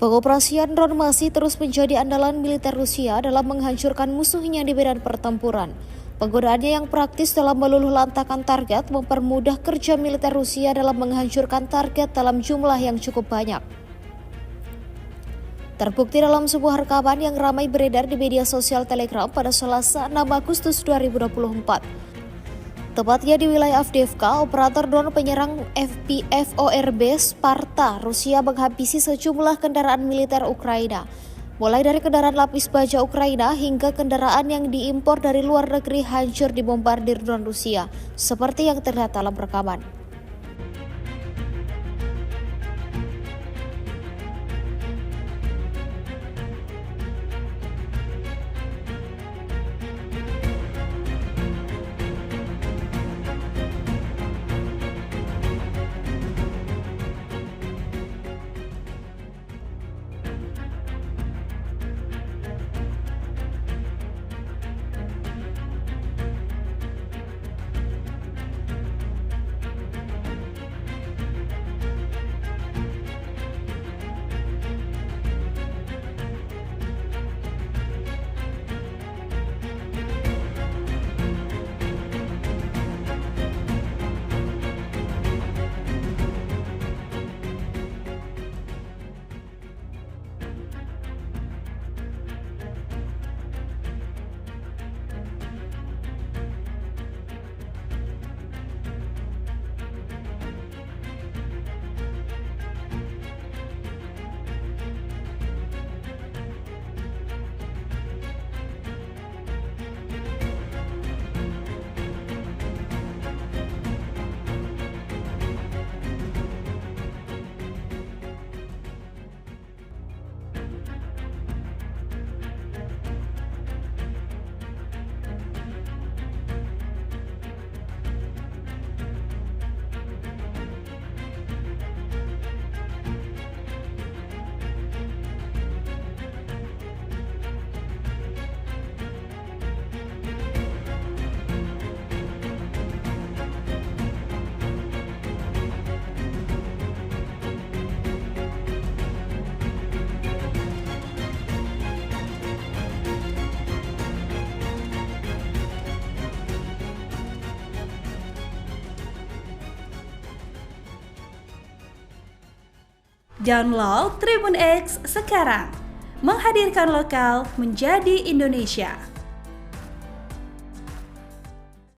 Pengoperasian drone masih terus menjadi andalan militer Rusia dalam menghancurkan musuhnya di medan pertempuran. Penggunaannya yang praktis dalam meluluh lantakan target mempermudah kerja militer Rusia dalam menghancurkan target dalam jumlah yang cukup banyak. Terbukti dalam sebuah rekaman yang ramai beredar di media sosial Telegram pada Selasa 6 Agustus 2024. Tepatnya di wilayah Avdiivka, operator drone penyerang FPV Sparta Rusia menghabisi sejumlah kendaraan militer Ukraina. Mulai dari kendaraan lapis baja Ukraina hingga kendaraan yang diimpor dari luar negeri hancur dibombardir drone Rusia, seperti yang terlihat dalam rekaman. Download Tribun X sekarang, menghadirkan lokal menjadi Indonesia.